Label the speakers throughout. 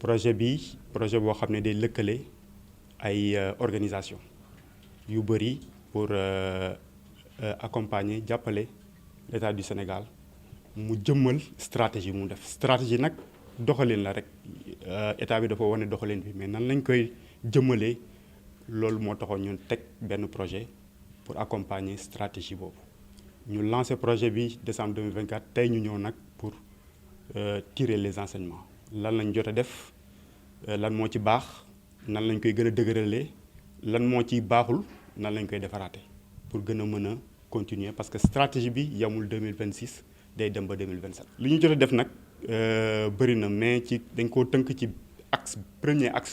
Speaker 1: projet boo xam ne day lëkkale ay organisation yu bëri pour accompagner jàppale l'État du Sénégal mu jëmmal stratégie mu def stratégie nag doxalin la rek état bi dafa wane doxalin bi mais nan lañ koy jëmmalee loolu moo taxoon ñun teg benn projet pour accompagner stratégie boobu. ñu lancé projet bi décembre 2024 tey ñu ñëw nag pour tirer les enseignements lan lañ jot a def lan moo ci baax nan lañ koy gën a dëgëralee lan moo ci baaxul nan lañ koy defaraate pour gën a mën a continuer parce que stratégie bi yamul 2026 day dem ba 2027. li ñu jot a def nag bëri na mais dañ koo tënk ci axe premier axe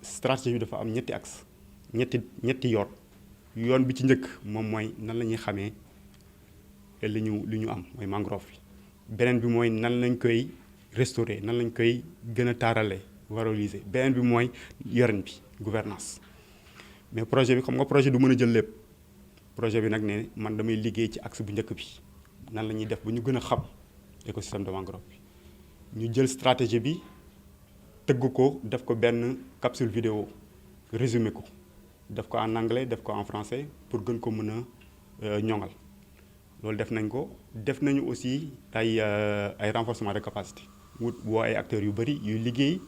Speaker 1: stratégie bi dafa am ñetti axe ñetti yoon bi ci njëkk moom mooy nan la ñuy xamee li ñu am mooy mangrove bi. beneen bi mooy nan lañ koy restaurer nan lañ koy gën a taaralee valoriser beneen bi mooy yorin bi gouvernance mais projet bi xam nga projet du mën a jël lépp projet bi nag ne man damay liggéey ci axe bu njëkk bi nan la ñuy def ba ñu gën a xam écosystème de mangrove bi ñu jël stratégie bi tëgg ko def ko benn capsule vidéo résumé ko def ko en anglais def ko en français pour gën ko mën a ñoŋal loolu def nañ ko def nañu aussi ay renforcement de capacité woo ay acteurs yu bëri yuy liggéey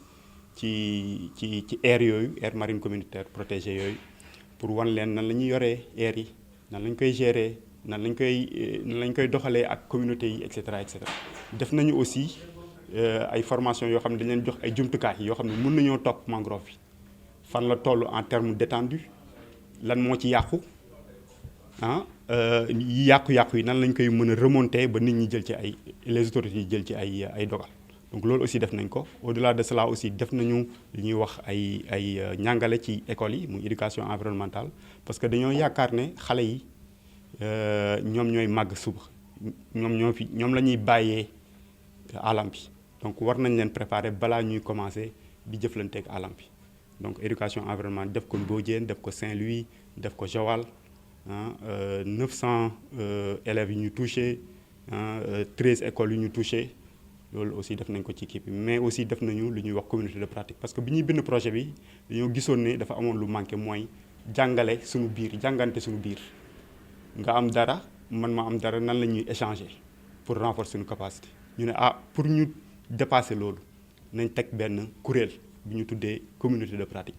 Speaker 1: ci aire yooyu aire marine communautaire protégée yooyu pour wan leen nan la ñuy yoree aire yi nan lañ koy gérer nan lañ koy doxalee ak communauté yi et cetera et cetera. def nañu aussi ay formation yoo xam ne dañ leen jox ay jumtukaay yoo xam ne mën nañoo topp mangrove bi fan la toll en terme d'étendue lan moo ci yàqu yàqu-yàqu yi nan lañ koy mën a remonter ba nit ñi jël ci les autorités yi jël ci ay dogal. donc loolu aussi def nañ ko au-delà de cela aussi def nañu li ñuy wax ay njàngale ci école yi muy éducation environnementale parce que dañoo yaakaar ne xale yi ñoom ñooy màgg suba ñoom la ñuy bàyyee alam bi donc war nañ leen préparer balaa ñuy commencer di jëflanteeg alam bi donc éducation environnementale def ko Mbodiène def ko Saint-Louis def ko Joal 900 élèves yu ñu touché 13 écoles yu ñu touché loolu aussi def nañ ko ci kii bi mais aussi def nañu lu ñuy wax communauté de pratique parce que bi ñuy bind projet bi dañoo gisoon ne dafa amoon lu manqué mooy jàngante suñu biir nga am dara man ma am dara nan la ñuy échanger pour renforcer suñu capacité ñu ne pour ñu dépasser loolu nañ teg benn kuréel bi ñu tuddee communauté de pratique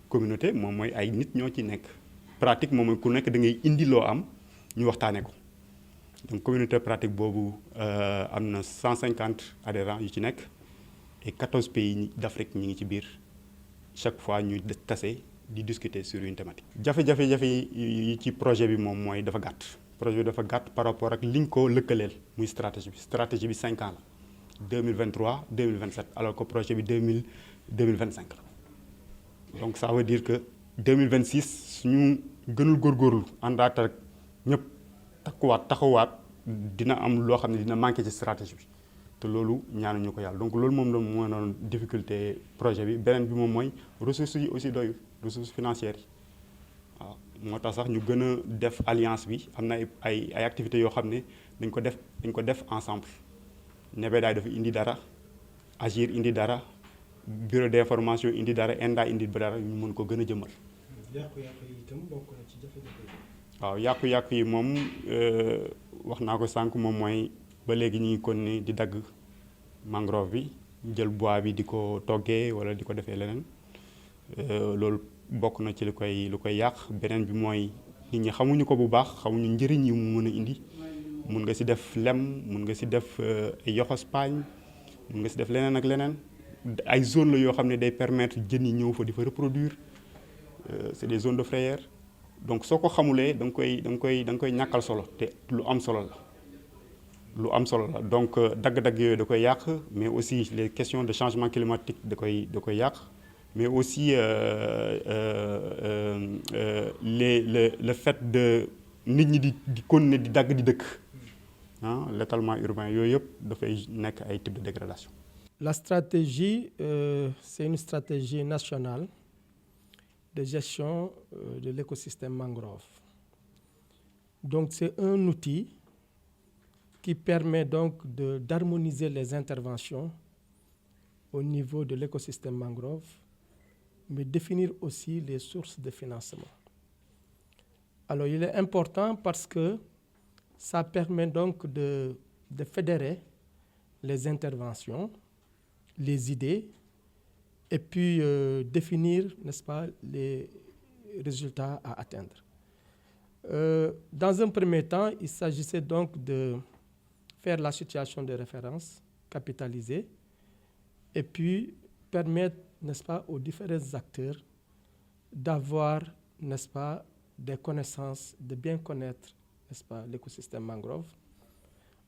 Speaker 1: communauté moom mooy ay nit ñoo ci nekk pratique moom mooy ku nekk da ngay indi loo am ñu waxtaanee ko donc communauté pratique boobu am na 150 adhérents yu ci nekk et 14 pays d'Afrique ñi ngi ci biir chaque fois ñu tase di discuter sur une thématique. jafe-jafe yi ci projet bi moom mooy dafa gàtt projet bi dafa gàtt par rapport ak liñ ko lëkkaleel muy stratégie bi 5 ans la 2023 2027 alors que projet bi 2025 la donc ça veut dire que 2026 suñu gënul góorgóorlu àndaat ak ñëpp taxawaat dina am loo xam ne dina manqué ci stratégie bi te loolu ñaanuñu ko yàlla donc loolu moom la moo doon difficulté projet bi beneen bi moom mooy ressources yi aussi doyul ressources financières yi waaw moo tax sax ñu gën a def alliance bi am na ay activités yoo xam ne dañ ko def ensemble Nebedaay dafa indi dara Agir indi dara bureau d'information indi dara ENDA indi dara ñu mën ko gën a jëmmal.
Speaker 2: yàqu-yàqu yi itam bokk na ci jafe-jafe yi.
Speaker 1: waaw yàqu-yàqu yi moom wax naa ko sànq moom mooy ba léegi ñu ngi continuer di dagg mangrove bi jël bois bi di ko toggee wala di ko defee leneen loolu bokk na ci lu koy yàq beneen bi mooy nit ñi xamuñu ko bu baax xamuñu njëriñ yi mu mën a indi mun nga si def lem mun nga si def ay yoxos paañ mun nga si def leneen ak leneen ay zone la yoo xam ne day permettre jën yi ñëw fa di fa reproduire c'est des zones de frayère donc soo ko xamulee da nga koy ñàkkal solo te lu am solo la donc dagg-dagg yooyu da koy yàq mais aussi les questions de changement climatique da koy yàq mais aussi le fait de nit ñi di continuer di dagg di dëkk l'étalement urbain yooyu yëpp dafay nekk ay types de dégradation.
Speaker 2: La stratégie c'est une stratégie nationale de gestion de l'écosystème mangrove. Donc c'est un outil qui permet donc d'harmoniser les interventions
Speaker 3: au niveau de l'écosystème mangrove, mais définir aussi les sources de financement. Alors il est important parce que ça permet donc de fédérer les interventions, les idées, et puis définir, n'est-ce pas, les résultats à atteindre. Dans un premier temps, il s'agissait donc de faire la situation de référence, capitaliser, et puis permettre, n'est-ce pas, aux différents acteurs d'avoir, n'est-ce pas, des connaissances, de bien connaître, n'est-ce pas, l'écosystème mangrove.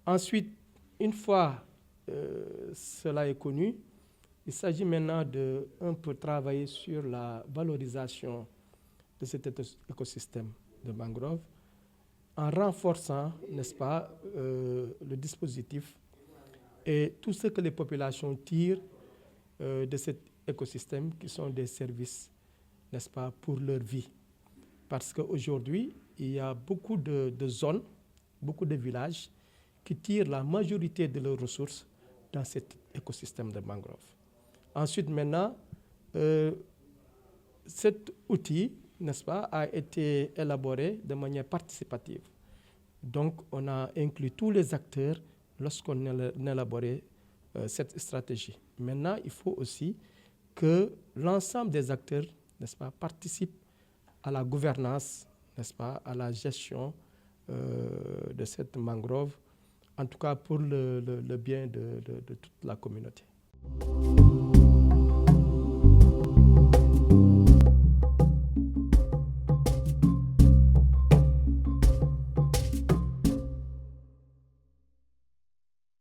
Speaker 3: Ensuite, une fois cela est connu, il s'agit maintenant de un peu travailler sur la valorisation de cet écosystème de mangrove en renforçant, n'est-ce pas, le dispositif et tout ce que les populations tirent de cet écosystème qui sont des services, n'est-ce pas, pour leur vie. Parce qu'aujourd'hui, il y a beaucoup de zones, beaucoup de villages qui tirent la majorité de leurs ressources dans cet écosystème de mangrove. Ensuite, maintenant, cet outil, n'est-ce pas, a été élaboré de manière participative. Donc, on a inclus tous les acteurs lorsqu'on a élaboré cette stratégie. Maintenant, il faut aussi que l'ensemble des acteurs, n'est-ce pas, participent à la gouvernance, n'est-ce pas, à la gestion de cette mangrove, en tout cas pour le bien de toute la communauté.